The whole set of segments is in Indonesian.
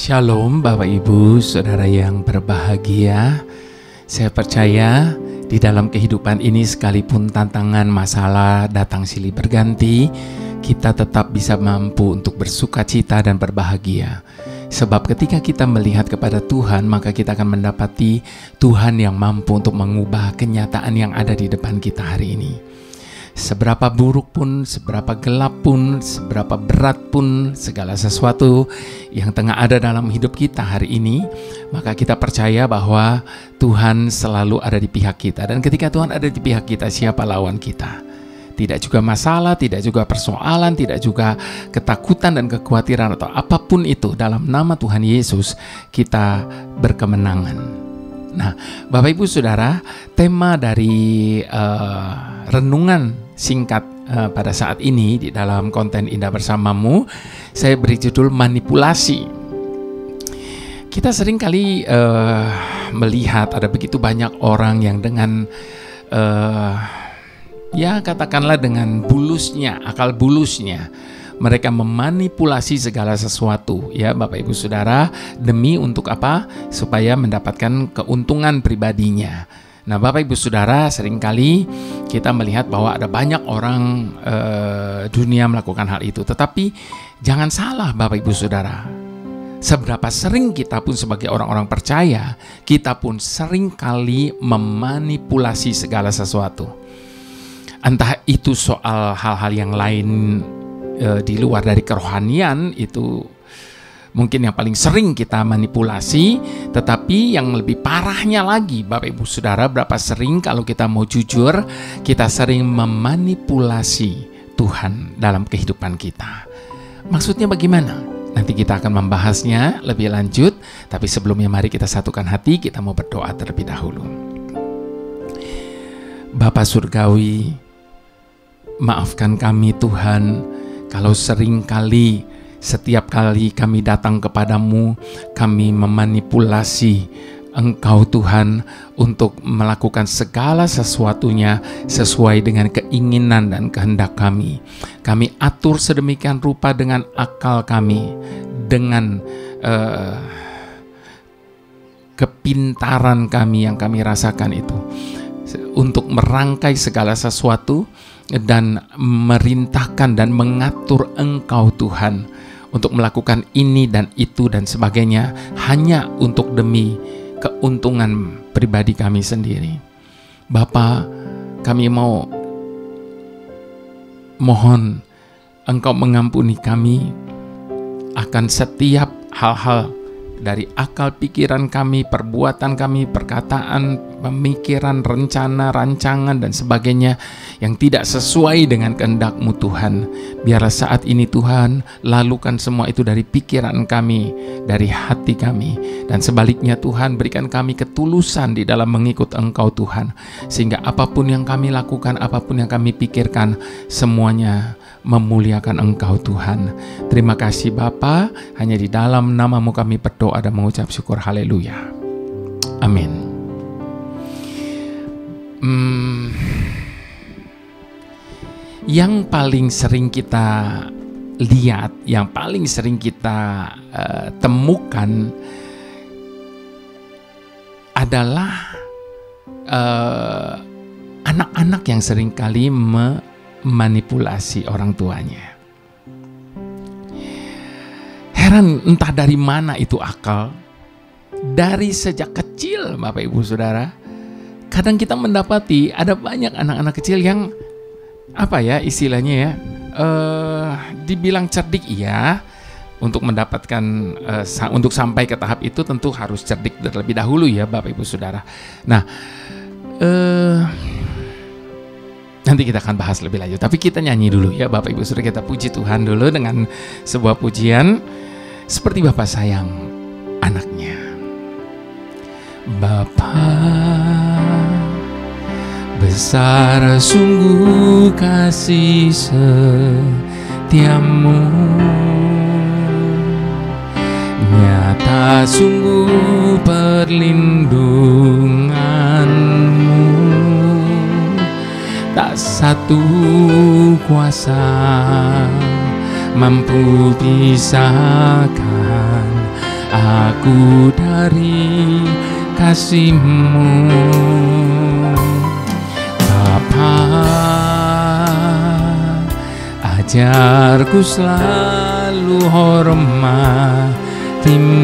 Shalom Bapak Ibu, Saudara yang berbahagia. Saya percaya di dalam kehidupan ini sekalipun tantangan masalah datang silih berganti, kita tetap bisa mampu untuk bersuka cita dan berbahagia. Sebab ketika kita melihat kepada Tuhan, maka kita akan mendapati Tuhan yang mampu untuk mengubah kenyataan yang ada di depan kita hari ini. Seberapa buruk pun, seberapa gelap pun, seberapa berat pun segala sesuatu yang tengah ada dalam hidup kita hari ini, maka kita percaya bahwa Tuhan selalu ada di pihak kita. Dan ketika Tuhan ada di pihak kita, siapa lawan kita? Tidak juga masalah, tidak juga persoalan, tidak juga ketakutan dan kekhawatiran atau apapun itu. Dalam nama Tuhan Yesus kita berkemenangan. Nah, Bapak Ibu Saudara, tema dari renungan singkat pada saat ini di dalam konten Indah Bersamamu, saya beri judul manipulasi. Kita sering kali melihat ada begitu banyak orang yang dengan ya katakanlah dengan bulusnya, akal bulusnya, mereka memanipulasi segala sesuatu, ya Bapak Ibu Saudara, demi untuk apa? Supaya mendapatkan keuntungan pribadinya. Nah Bapak Ibu Saudara, seringkali kita melihat bahwa ada banyak orang dunia melakukan hal itu. Tetapi jangan salah Bapak Ibu Saudara, seberapa sering kita pun sebagai orang-orang percaya, kita pun seringkali memanipulasi segala sesuatu. Entah itu soal hal-hal yang lain di luar dari kerohanian, itu mungkin yang paling sering kita manipulasi. Tetapi yang lebih parahnya lagi Bapak Ibu Saudara, berapa sering kalau kita mau jujur, kita sering memanipulasi Tuhan dalam kehidupan kita. Maksudnya bagaimana? Nanti kita akan membahasnya lebih lanjut. Tapi sebelumnya mari kita satukan hati, kita mau berdoa terlebih dahulu. Bapa Surgawi, maafkan kami Tuhan, kalau seringkali setiap kali kami datang kepadamu, kami memanipulasi Engkau Tuhan untuk melakukan segala sesuatunya sesuai dengan keinginan dan kehendak kami. Kami atur sedemikian rupa dengan akal kami, dengan kepintaran kami yang kami rasakan itu, untuk merangkai segala sesuatu dan merintahkan dan mengatur Engkau Tuhan untuk melakukan ini dan itu dan sebagainya, hanya untuk demi keuntungan pribadi kami sendiri. Bapa, kami mohon Engkau mengampuni kami akan setiap hal-hal dari akal pikiran kami, perbuatan kami, perkataan, pemikiran, rencana, rancangan, dan sebagainya yang tidak sesuai dengan kehendak-Mu Tuhan. Biarlah saat ini Tuhan, lalukan semua itu dari pikiran kami, dari hati kami. Dan sebaliknya Tuhan, berikan kami ketulusan di dalam mengikut Engkau Tuhan. Sehingga apapun yang kami lakukan, apapun yang kami pikirkan, semuanya memuliakan Engkau Tuhan. Terima kasih Bapa, hanya di dalam nama-Mu kami berdoa dan mengucap syukur. Haleluya. Amin. Yang paling sering kita lihat, yang paling sering kita temukan adalah anak-anak yang seringkali manipulasi orang tuanya. Heran entah dari mana itu akal. Dari sejak kecil Bapak Ibu Saudara, kadang kita mendapati ada banyak anak-anak kecil yang apa ya istilahnya ya, dibilang cerdik iya. Untuk mendapatkan untuk sampai ke tahap itu tentu harus cerdik terlebih dahulu ya Bapak Ibu Saudara. Nah, nanti kita akan bahas lebih lanjut. Tapi kita nyanyi dulu ya Bapak Ibu Saudara, kita puji Tuhan dulu dengan sebuah pujian seperti Bapa sayang anaknya. Bapa, besar sungguh kasih setiamu, nyata sungguh perlindunganmu. Tak satu kuasa mampu pisahkan aku dari kasih-Mu. Bapa, ajarku selalu hormati-Mu,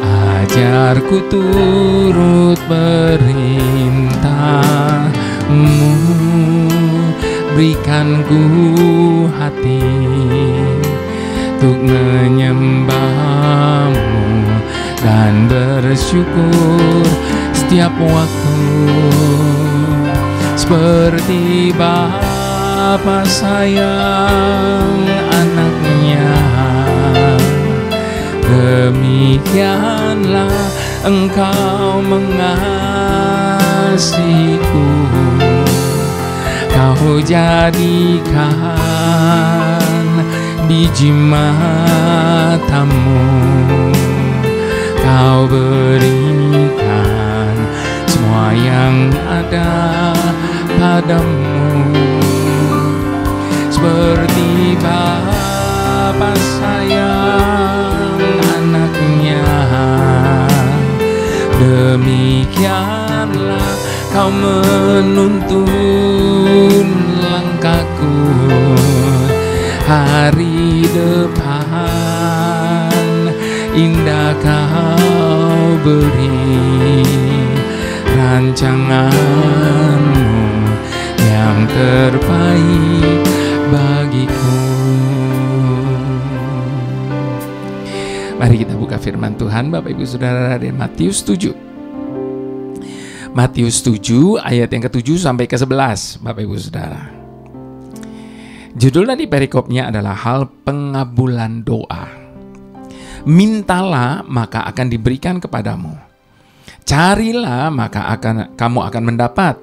ajarku turut perintah-Mu, berikan ku hati untuk menyembah-Mu dan bersyukur setiap waktu, seperti Bapa sayang anaknya, demikianlah Engkau mengasihiku. Kau jadikan biji mata-Mu, Kau berikan semua yang ada padamu, seperti Bapa sayang anaknya, demikianlah Kau menuntun langkahku. Hari depan indah Kau beri, rancangan-Mu yang terbaik bagiku. Mari kita buka firman Tuhan, Bapak Ibu Saudara, dari Matius 7. Matius 7 ayat yang ke-7 sampai ke-11, Bapak Ibu Saudara. Judul dari perikopnya adalah hal pengabulan doa. Mintalah maka akan diberikan kepadamu. Carilah maka kamu akan mendapat.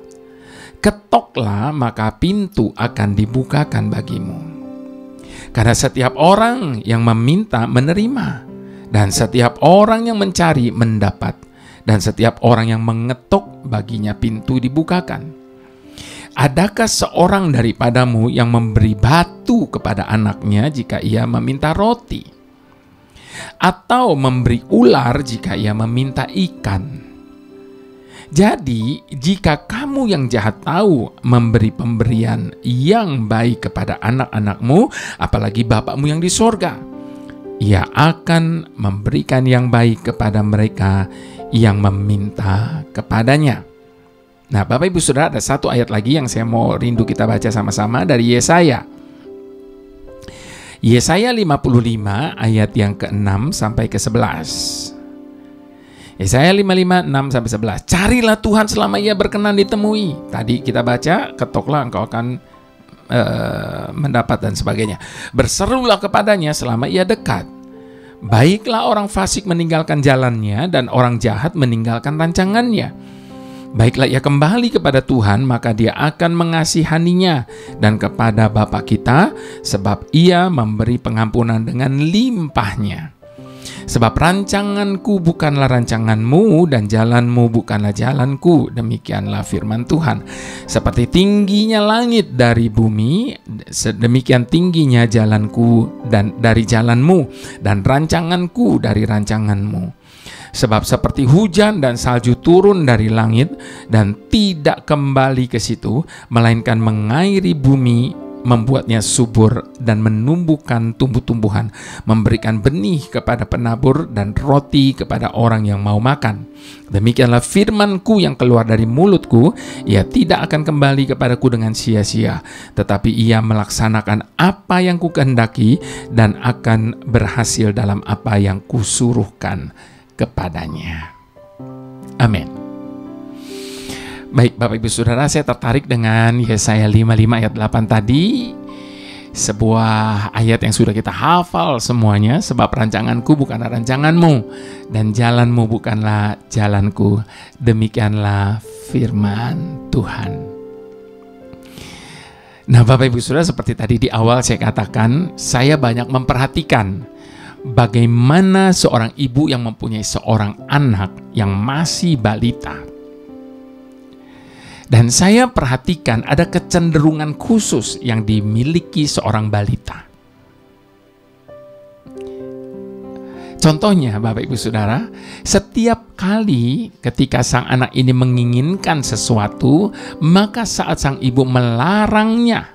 Ketoklah maka pintu akan dibukakan bagimu. Karena setiap orang yang meminta menerima, dan setiap orang yang mencari mendapat, dan setiap orang yang mengetuk baginya pintu dibukakan. Adakah seorang daripadamu yang memberi batu kepada anaknya jika ia meminta roti? Atau memberi ular jika ia meminta ikan? Jadi, jika kamu yang jahat tahu memberi pemberian yang baik kepada anak-anakmu, apalagi Bapakmu yang di sorga, Ia akan memberikan yang baik kepada mereka yang meminta kepadanya. Nah, Bapak Ibu Saudara, ada satu ayat lagi yang saya mau rindu kita baca sama-sama dari Yesaya. Yesaya 55 ayat yang ke-6 sampai ke-11. Yesaya 55, 6 sampai 11. Carilah Tuhan selama Ia berkenan ditemui. Tadi kita baca, ketoklah engkau akan mendapat dan sebagainya. Berserulah kepadanya selama Ia dekat. Baiklah orang fasik meninggalkan jalannya dan orang jahat meninggalkan rancangannya. Baiklah ia kembali kepada Tuhan, maka Dia akan mengasihaninya, dan kepada Bapa kita, sebab Ia memberi pengampunan dengan limpahnya. Sebab rancanganku bukanlah rancanganmu, dan jalanmu bukanlah jalanku. Demikianlah firman Tuhan. Seperti tingginya langit dari bumi, sedemikian tingginya jalanku dan dari jalanmu, dan rancanganku dari rancanganmu. Sebab seperti hujan dan salju turun dari langit dan tidak kembali ke situ, melainkan mengairi bumi, membuatnya subur dan menumbuhkan tumbuh-tumbuhan, memberikan benih kepada penabur dan roti kepada orang yang mau makan. Demikianlah firmanku yang keluar dari mulutku, ia tidak akan kembali kepadaku dengan sia-sia, tetapi ia melaksanakan apa yang kukehendaki dan akan berhasil dalam apa yang kusuruhkan kepadanya. Amin. Baik Bapak Ibu Saudara, saya tertarik dengan Yesaya 55 ayat 8 tadi. Sebuah ayat yang sudah kita hafal semuanya. Sebab rancanganku bukanlah rancanganmu, dan jalanmu bukanlah jalanku. Demikianlah firman Tuhan. Nah Bapak Ibu Saudara, seperti tadi di awal saya katakan, saya banyak memperhatikan bagaimana seorang ibu yang mempunyai seorang anak yang masih balita. Dan saya perhatikan ada kecenderungan khusus yang dimiliki seorang balita. Contohnya, Bapak Ibu Saudara, setiap kali ketika sang anak ini menginginkan sesuatu, maka saat sang ibu melarangnya,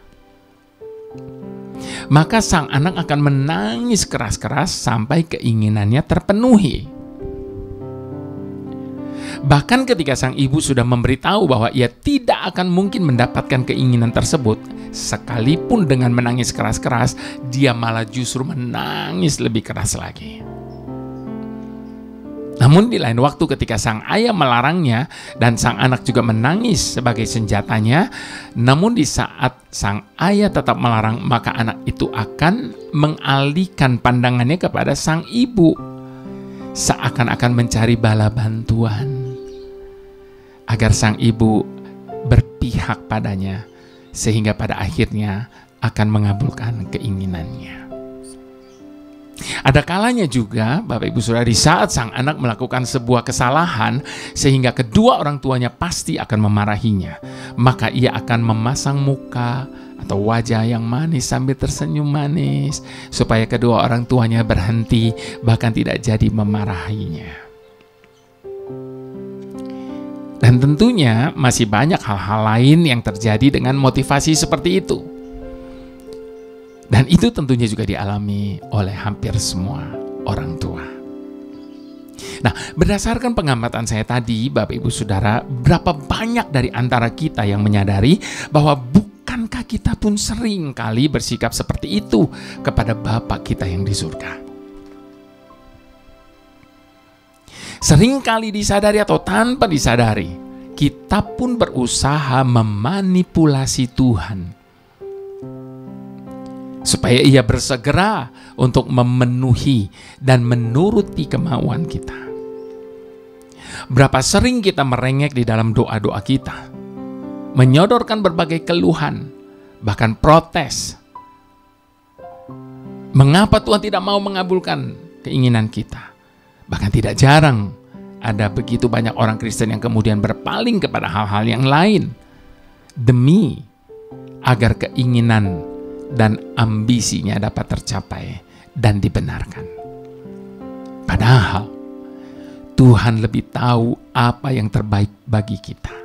maka sang anak akan menangis keras-keras sampai keinginannya terpenuhi. Bahkan ketika sang ibu sudah memberitahu bahwa ia tidak akan mungkin mendapatkan keinginan tersebut, sekalipun dengan menangis keras-keras, dia malah justru menangis lebih keras lagi. Namun di lain waktu ketika sang ayah melarangnya dan sang anak juga menangis sebagai senjatanya, namun di saat sang ayah tetap melarang, maka anak itu akan mengalihkan pandangannya kepada sang ibu, seakan-akan mencari bala bantuan agar sang ibu berpihak padanya, sehingga pada akhirnya akan mengabulkan keinginannya. Ada kalanya juga, Bapak Ibu Saudara, di saat sang anak melakukan sebuah kesalahan sehingga kedua orang tuanya pasti akan memarahinya, maka ia akan memasang muka atau wajah yang manis sambil tersenyum manis supaya kedua orang tuanya berhenti, bahkan tidak jadi memarahinya. Dan tentunya masih banyak hal-hal lain yang terjadi dengan motivasi seperti itu. Dan itu tentunya juga dialami oleh hampir semua orang tua. Nah, berdasarkan pengamatan saya tadi, Bapak Ibu Saudara, berapa banyak dari antara kita yang menyadari bahwa bukankah kita pun sering kali bersikap seperti itu kepada Bapa kita yang di surga? Sering kali disadari atau tanpa disadari, kita pun berusaha memanipulasi Tuhan supaya ia bersegera untuk memenuhi dan menuruti kemauan kita. Berapa sering kita merengek di dalam doa-doa kita, menyodorkan berbagai keluhan, bahkan protes. Mengapa Tuhan tidak mau mengabulkan keinginan kita? Bahkan tidak jarang ada begitu banyak orang Kristen yang kemudian berpaling kepada hal-hal yang lain demi agar keinginan dan ambisinya dapat tercapai dan dibenarkan. Padahal Tuhan lebih tahu apa yang terbaik bagi kita.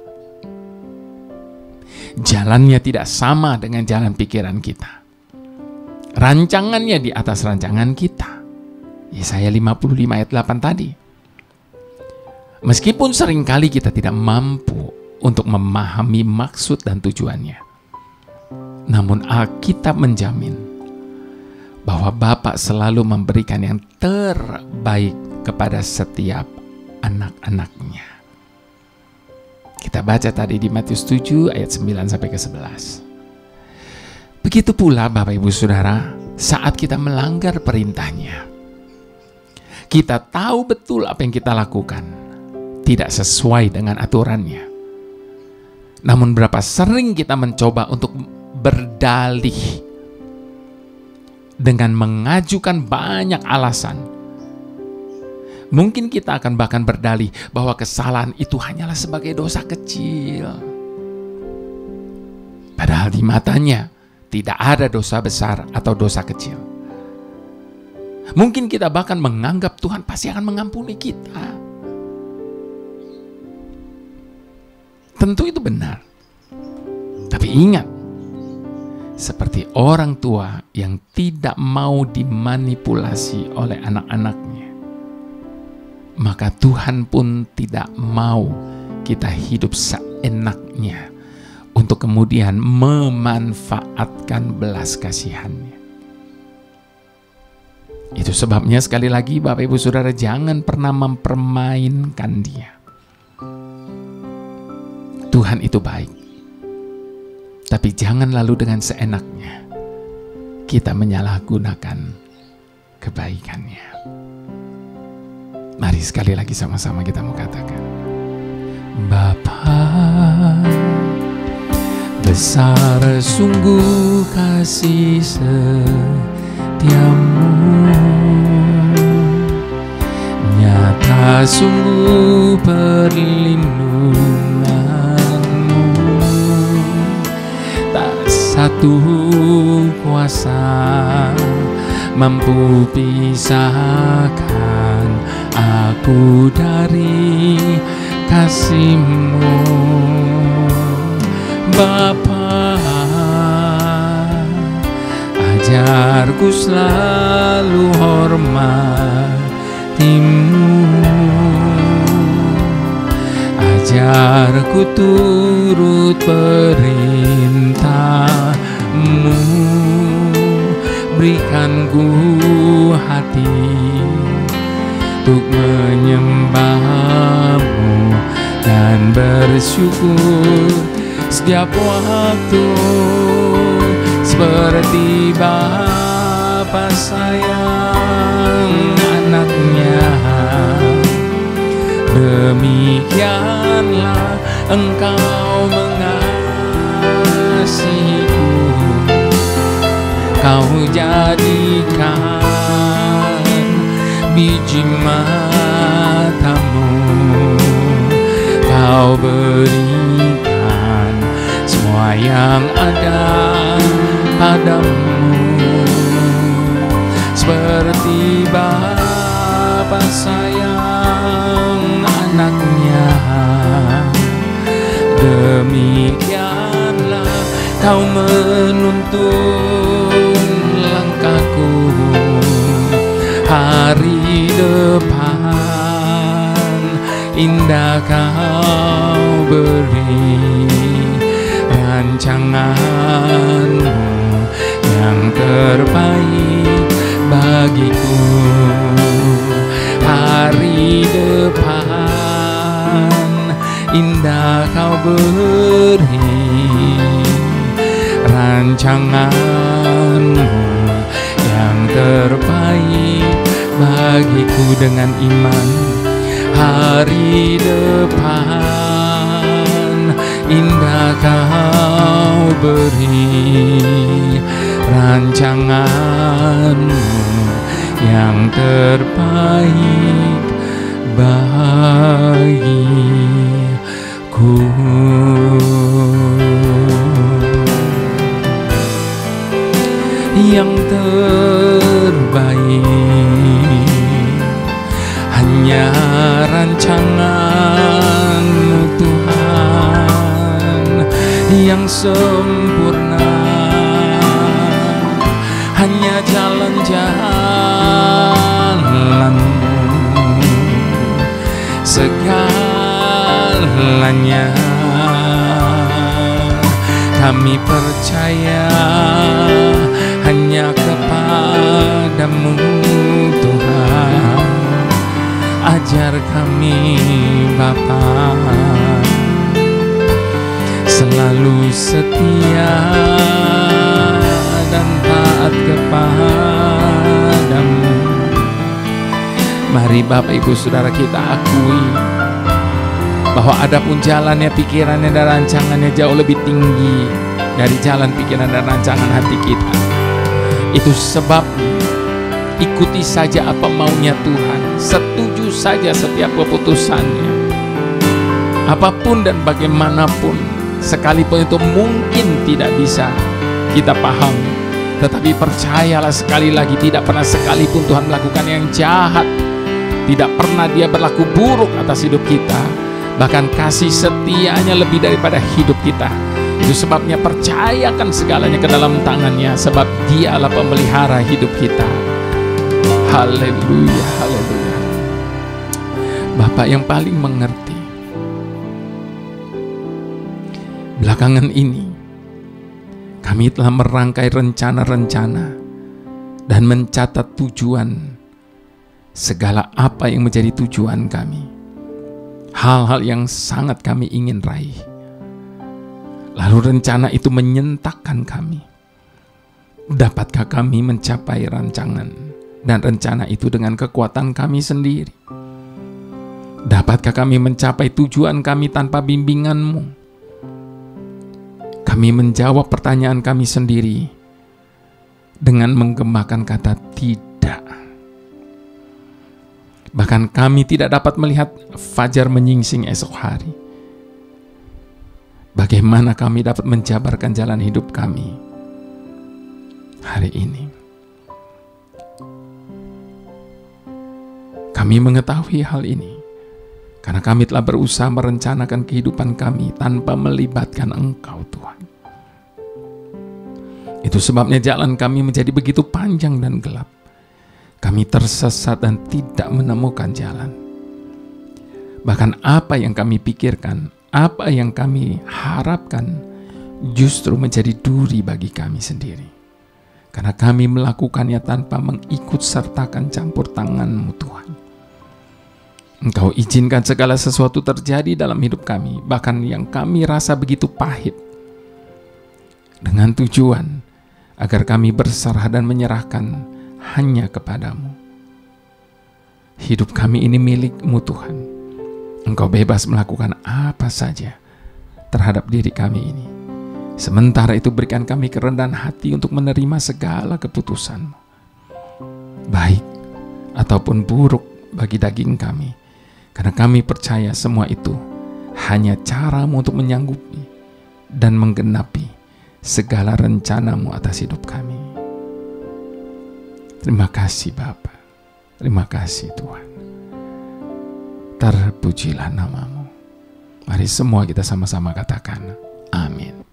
Jalannya tidak sama dengan jalan pikiran kita. Rancangannya di atas rancangan kita. Yesaya 55 ayat 8 tadi. Meskipun seringkali kita tidak mampu untuk memahami maksud dan tujuannya, namun Alkitab menjamin bahwa Bapa selalu memberikan yang terbaik kepada setiap anak-anaknya. Kita baca tadi di Matius 7 ayat 9 sampai ke 11. Begitu pula Bapak Ibu Saudara, saat kita melanggar perintahnya, kita tahu betul apa yang kita lakukan tidak sesuai dengan aturannya. Namun berapa sering kita mencoba untuk berdalih dengan mengajukan banyak alasan. Mungkin kita akan bahkan berdalih bahwa kesalahan itu hanyalah sebagai dosa kecil. Padahal di matanya tidak ada dosa besar atau dosa kecil. Mungkin kita bahkan menganggap Tuhan pasti akan mengampuni kita. Tentu itu benar. Tapi ingat, seperti orang tua yang tidak mau dimanipulasi oleh anak-anaknya, maka Tuhan pun tidak mau kita hidup seenaknya untuk kemudian memanfaatkan belas kasihannya. Itu sebabnya sekali lagi Bapak Ibu Saudara, jangan pernah mempermainkan Dia. Tuhan itu baik. Tapi jangan lalu dengan seenaknya kita menyalahgunakan kebaikannya. Mari sekali lagi sama-sama kita mau katakan, Bapa, besar sungguh kasih setiamu, nyata sungguh perlindunganmu. Satu kuasa mampu pisahkan aku dari kasih-Mu, Bapa. Ajarku selalu hormati-Mu, ajarku turut perintah-Mu, berikan ku hati untuk menyembah-Mu dan bersyukur setiap waktu, seperti Bapa sayang anaknya, demikianlah Engkau mengasihiku. Kau jadikan biji mata-Mu, Kau berikan semua yang ada padamu, seperti Bapa sayang anaknya, demikianlah Kau menuntun langkahku. Hari depan indah Kau beri, rancangan-Mu yang terbaik bagiku. Hari depan indah Kau beri, rancangan-Mu yang terbaik bagiku. Dengan iman, hari depan indah Kau beri, rancangan-Mu yang terbaik bagiku. Yang terbaik hanya rancangan-Mu Tuhan, yang sempurna hanya jalan-jalan-Mu, segalanya kami percaya hanya kepada-Mu Tuhan. Ajar kami Bapa selalu setia dan taat kepada-Mu. Mari Bapak Ibu Saudara kita akui bahwa adapun jalannya, pikirannya dan rancangannya jauh lebih tinggi dari jalan, pikiran dan rancangan hati kita. Itu sebabnya ikuti saja apa maunya Tuhan, setuju saja setiap keputusannya, apapun dan bagaimanapun, sekalipun itu mungkin tidak bisa kita pahami, tetapi percayalah sekali lagi, tidak pernah sekalipun Tuhan melakukan yang jahat, tidak pernah Dia berlaku buruk atas hidup kita, bahkan kasih setianya lebih daripada hidup kita. Itu sebabnya percayakan segalanya ke dalam tangan-Nya, sebab Dialah pemelihara hidup kita. Haleluya, haleluya. Bapak yang paling mengerti. Belakangan ini kami telah merangkai rencana-rencana dan mencatat tujuan, segala apa yang menjadi tujuan kami, hal-hal yang sangat kami ingin raih. Lalu rencana itu menyentakkan kami. Dapatkah kami mencapai rancangan dan rencana itu dengan kekuatan kami sendiri? Dapatkah kami mencapai tujuan kami tanpa bimbingan-Mu? Kami menjawab pertanyaan kami sendiri dengan menggemakan kata tidak. Bahkan kami tidak dapat melihat fajar menyingsing esok hari. Bagaimana kami dapat menjabarkan jalan hidup kami hari ini? Kami mengetahui hal ini karena kami telah berusaha merencanakan kehidupan kami tanpa melibatkan Engkau, Tuhan. Itu sebabnya jalan kami menjadi begitu panjang dan gelap. Kami tersesat dan tidak menemukan jalan. Bahkan apa yang kami pikirkan, apa yang kami harapkan, justru menjadi duri bagi kami sendiri. Karena kami melakukannya tanpa mengikut sertakan campur tangan-Mu, Tuhan. Engkau izinkan segala sesuatu terjadi dalam hidup kami, bahkan yang kami rasa begitu pahit, dengan tujuan agar kami berserah dan menyerahkan hanya kepadamu. Hidup kami ini milik-Mu, Tuhan. Engkau bebas melakukan apa saja terhadap diri kami ini. Sementara itu berikan kami kerendahan hati untuk menerima segala keputusan-Mu, baik ataupun buruk bagi daging kami. Karena kami percaya semua itu hanya cara-Mu untuk menyanggupi dan menggenapi segala rencana-Mu atas hidup kami. Terima kasih Bapa, terima kasih Tuhan. Terpujilah nama-Mu. Mari semua kita sama-sama katakan amin.